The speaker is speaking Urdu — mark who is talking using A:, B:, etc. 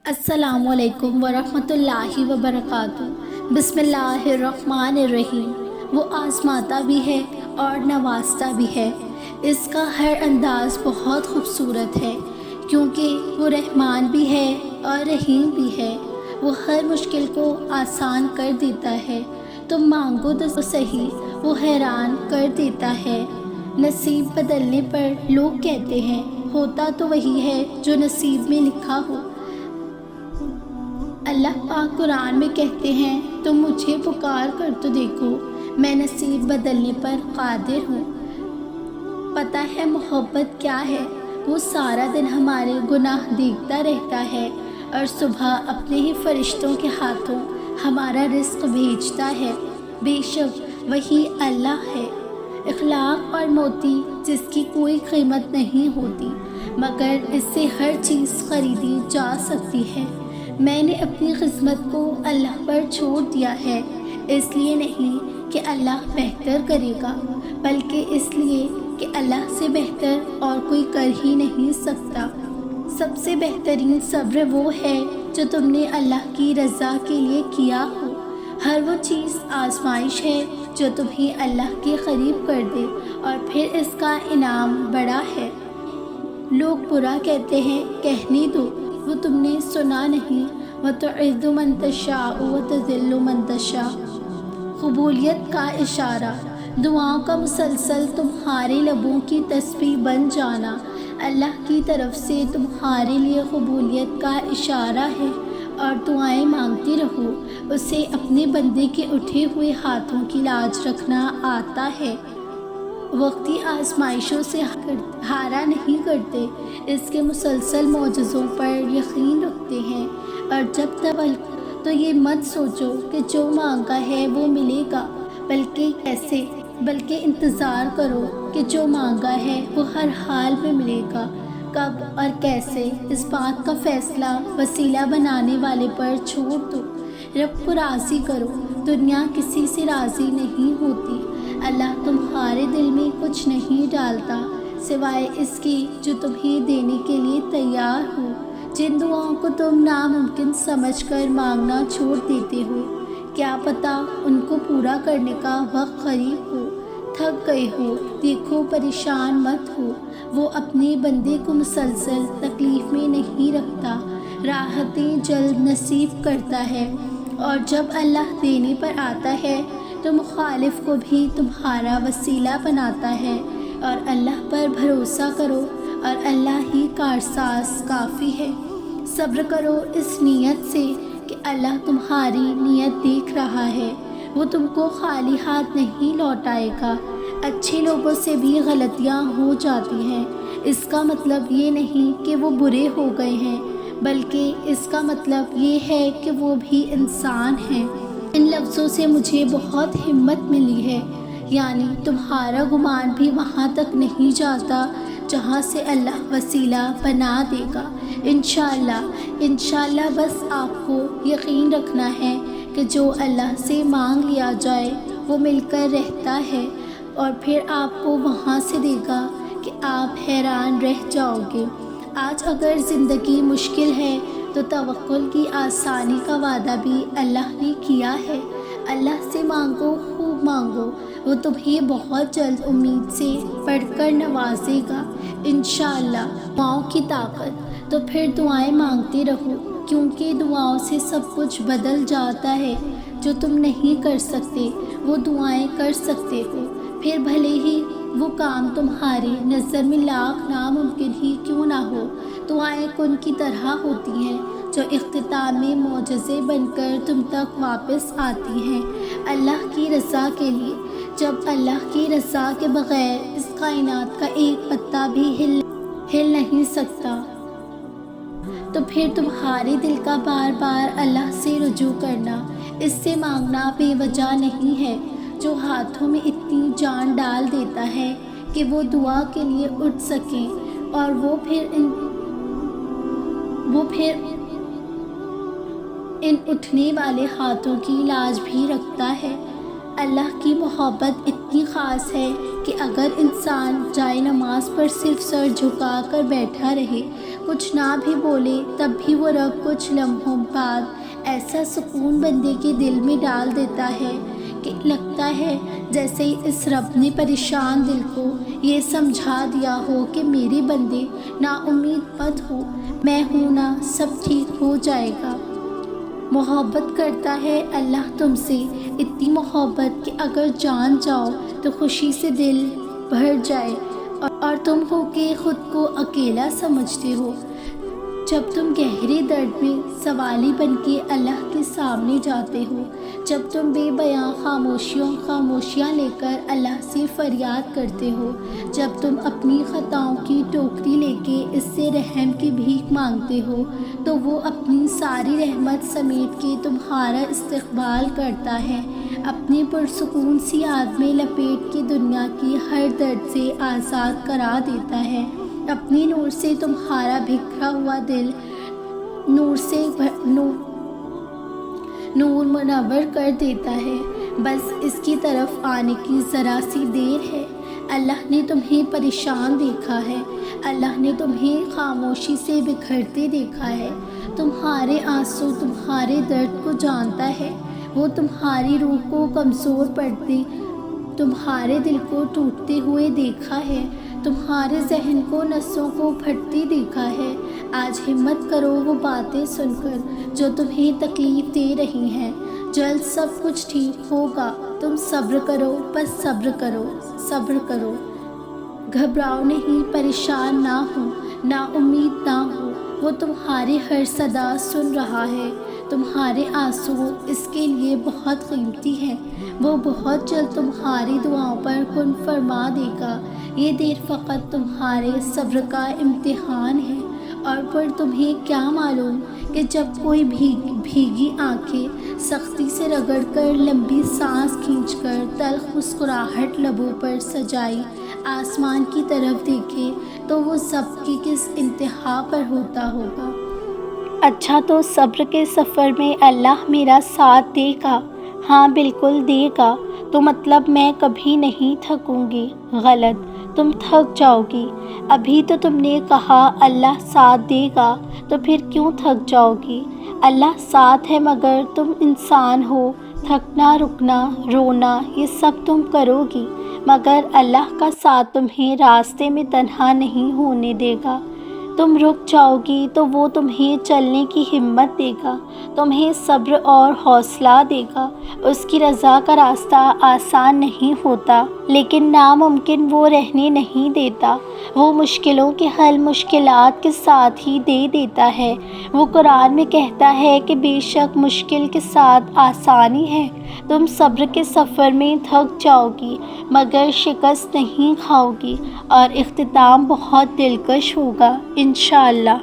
A: السلام علیکم ورحمۃ اللہ وبرکاتہ۔ بسم اللہ الرحمن الرحیم۔ وہ آزماتا بھی ہے اور نوازتا بھی ہے۔ اس کا ہر انداز بہت خوبصورت ہے، کیونکہ وہ رحمان بھی ہے اور رحیم بھی ہے۔ وہ ہر مشکل کو آسان کر دیتا ہے۔ تم مانگو تو صحیح، وہ حیران کر دیتا ہے۔ نصیب بدلنے پر لوگ کہتے ہیں ہوتا تو وہی ہے جو نصیب میں لکھا ہو۔ اللہ پاک قرآن میں کہتے ہیں تم مجھے پکار کر تو دیکھو، میں نصیب بدلنے پر قادر ہوں۔ پتہ ہے محبت کیا ہے؟ وہ سارا دن ہمارے گناہ دیکھتا رہتا ہے اور صبح اپنے ہی فرشتوں کے ہاتھوں ہمارا رزق بھیجتا ہے۔ بے شک وہی اللہ ہے۔ اخلاق اور موتی جس کی کوئی قیمت نہیں ہوتی، مگر اس سے ہر چیز خریدی جا سکتی ہے۔ میں نے اپنی قسمت کو اللہ پر چھوڑ دیا ہے، اس لیے نہیں کہ اللہ بہتر کرے گا، بلکہ اس لیے کہ اللہ سے بہتر اور کوئی کر ہی نہیں سکتا۔ سب سے بہترین صبر وہ ہے جو تم نے اللہ کی رضا کے لیے کیا ہو۔ ہر وہ چیز آزمائش ہے جو تمہیں اللہ کے قریب کر دے، اور پھر اس کا انعام بڑا ہے۔ لوگ برا کہتے ہیں کہنے دو، وہ تم نے سنا نہیں۔ وَتُعِزُّ مَن تَشَاءُ وَتُذِلُّ مَن تَشَاءُ۔ قبولیت کا اشارہ۔ دعاؤں کا مسلسل تمہارے لبوں کی تسبیح بن جانا اللہ کی طرف سے تمہارے لیے قبولیت کا اشارہ ہے، اور دعائیں مانگتے رہو۔ اسے اپنے بندے کے اٹھے ہوئے ہاتھوں کی لاج رکھنا آتا ہے۔ وقتی آزمائشوں سے ہارا نہیں کرتے، اس کے مسلسل معجزوں پر یقین رکھتے ہیں، اور جب تو یہ مت سوچو کہ جو مانگا ہے وہ ملے گا، بلکہ انتظار کرو کہ جو مانگا ہے وہ ہر حال میں ملے گا۔ کب اور کیسے، اس بات کا فیصلہ وسیلہ بنانے والے پر چھوڑ دو۔ رب کو راضی کرو، دنیا کسی سے راضی نہیں ہوتی۔ اللہ تمہارے دل میں کچھ نہیں ڈالتا سوائے اس کی جو تمہیں دینے کے لیے تیار ہو۔ جن دعاؤں کو تم ناممکن سمجھ کر مانگنا چھوڑ دیتے ہو، کیا پتہ ان کو پورا کرنے کا وقت قریب ہو۔ تھک گئے ہو، دیکھو پریشان مت ہو۔ وہ اپنے بندے کو مسلسل تکلیف میں نہیں رکھتا، راحتیں جلد نصیب کرتا ہے، اور جب اللہ دینے پر آتا ہے تو مخالف کو بھی تمہارا وسیلہ بناتا ہے۔ اور اللہ پر بھروسہ کرو، اور اللہ ہی کارساز کافی ہے۔ صبر کرو اس نیت سے کہ اللہ تمہاری نیت دیکھ رہا ہے، وہ تم کو خالی ہاتھ نہیں لوٹائے گا۔ اچھے لوگوں سے بھی غلطیاں ہو جاتی ہیں، اس کا مطلب یہ نہیں کہ وہ برے ہو گئے ہیں، بلکہ اس کا مطلب یہ ہے کہ وہ بھی انسان ہیں۔ ان لفظوں سے مجھے بہت ہمت ملی ہے، یعنی تمہارا گمان بھی وہاں تک نہیں جاتا جہاں سے اللہ وسیلہ بنا دے گا۔ انشاءاللہ بس آپ کو یقین رکھنا ہے کہ جو اللہ سے مانگ لیا جائے وہ مل کر رہتا ہے، اور پھر آپ کو وہاں سے دے گا کہ آپ حیران رہ جاؤ گے۔ آج اگر زندگی مشکل ہے تو توکل کی آسانی کا وعدہ بھی اللہ نے کیا ہے۔ اللہ سے مانگو، خوب مانگو، وہ تمہیں بہت جلد امید سے بڑھ کر نوازے گا انشاءاللہ۔ دعاؤں کی طاقت۔ تو پھر دعائیں مانگتے رہو، کیونکہ دعاؤں سے سب کچھ بدل جاتا ہے۔ جو تم نہیں کر سکتے وہ دعائیں کر سکتے ہو، پھر بھلے ہی وہ کام تمہاری نظر میں لاکھ ناممکن ہی کیوں نہ ہو۔ دعائیں کن کی طرح ہوتی ہیں جو اختتام میں معجزے بن کر تم تک واپس آتی ہیں، اللہ کی رضا کے لیے۔ جب اللہ کی رضا کے بغیر اس کائنات کا ایک پتا بھی ہل نہیں سکتا، تو پھر تمہارے دل کا بار بار اللہ سے رجوع کرنا، اس سے مانگنا بے وجہ نہیں ہے۔ جو ہاتھوں میں اتنی جان ڈال دیتا ہے کہ وہ دعا کے لیے اٹھ سکیں، اور وہ پھر ان اٹھنے والے ہاتھوں کی لاج بھی رکھتا ہے۔ اللہ کی محبت اتنی خاص ہے کہ اگر انسان جائے نماز پر صرف سر جھکا کر بیٹھا رہے، کچھ نہ بھی بولے، تب بھی وہ رب کچھ لمحوں بعد ایسا سکون بندے کے دل میں ڈال دیتا ہے کہ لگتا ہے جیسے اس رب نے پریشان دل کو یہ سمجھا دیا ہو کہ میرے بندے نا امید مت ہو، میں ہوں نا، سب ٹھیک ہو جائے گا۔ محبت کرتا ہے اللہ تم سے، اتنی محبت کہ اگر جان جاؤ تو خوشی سے دل بھر جائے، اور تم ہو کہ خود کو اکیلا سمجھتے ہو۔ جب تم گہرے درد میں سوالی بن کے اللہ کے سامنے جاتے ہو، جب تم بے بیاں خاموشیاں لے کر اللہ سے فریاد کرتے ہو، جب تم اپنی خطاؤں کی ٹوکری لے کے اس سے رحم کی بھیک مانگتے ہو، تو وہ اپنی ساری رحمت سمیٹ کے تمہارا استقبال کرتا ہے، اپنی پرسکون سی یاد میں لپیٹ کے دنیا کی ہر درد سے آزاد کرا دیتا ہے، اپنی نور سے تمہارا بکھرا ہوا دل نور منور کر دیتا ہے۔ بس اس کی طرف آنے کی ذرا سی دیر ہے۔ اللہ نے تمہیں پریشان دیکھا ہے، اللہ نے تمہیں خاموشی سے بکھرتے دیکھا ہے، تمہارے آنسو، تمہارے درد کو جانتا ہے، وہ تمہاری روح کو کمزور پڑتے، تمہارے دل کو ٹوٹتے ہوئے دیکھا ہے، تمہارے ذہن کو نسوں کو پھٹتے دیکھا ہے۔ آج ہمت کرو وہ باتیں سن کر جو تمہیں تکلیف دے رہی ہیں، جلد سب کچھ ٹھیک ہوگا، تم صبر کرو، بس صبر کرو، صبر کرو۔ گھبراؤ نہیں، پریشان نہ ہو، نا امید نہ ہو، وہ تمہاری ہر صدا سن رہا ہے، تمہارے آنسو اس کے لیے بہت قیمتی ہیں، وہ بہت جلد تمہاری دعاؤں پر کن فرما دے گا، یہ دیر فقط تمہارے صبر کا امتحان ہے۔ اور پر تمہیں کیا معلوم کہ جب کوئی بھیگی آنکھیں سختی سے رگڑ کر، لمبی سانس کھینچ کر، تلخ مسکراہٹ لبوں پر سجائی آسمان کی طرف دیکھے تو وہ ضبط کی کس انتہا پر ہوتا ہوگا۔ اچھا، تو صبر کے سفر میں اللہ میرا ساتھ دے گا؟ ہاں بالکل دے گا، تو مطلب میں کبھی نہیں تھکوں گی؟ غلط، تم تھک جاؤ گی۔ ابھی تو تم نے کہا اللہ ساتھ دے گا، تو پھر کیوں تھک جاؤ گی؟ اللہ ساتھ ہے مگر تم انسان ہو، تھکنا، رکنا، رونا یہ سب تم کرو گی، مگر اللہ کا ساتھ تمہیں راستے میں تنہا نہیں ہونے دے گا۔ تم رک جاؤ گی تو وہ تمہیں چلنے کی ہمت دے گا، تمہیں صبر اور حوصلہ دے گا۔ اس کی رضا کا راستہ آسان نہیں ہوتا، لیکن ناممکن وہ رہنے نہیں دیتا، وہ مشکلوں کے حل مشکلات کے ساتھ ہی دے دیتا ہے۔ وہ قرآن میں کہتا ہے کہ بے شک مشکل کے ساتھ آسانی ہے۔ تم صبر کے سفر میں تھک جاؤ گی مگر شکست نہیں کھاؤ گی، اور اختتام بہت دلکش ہوگا انشاءاللہ۔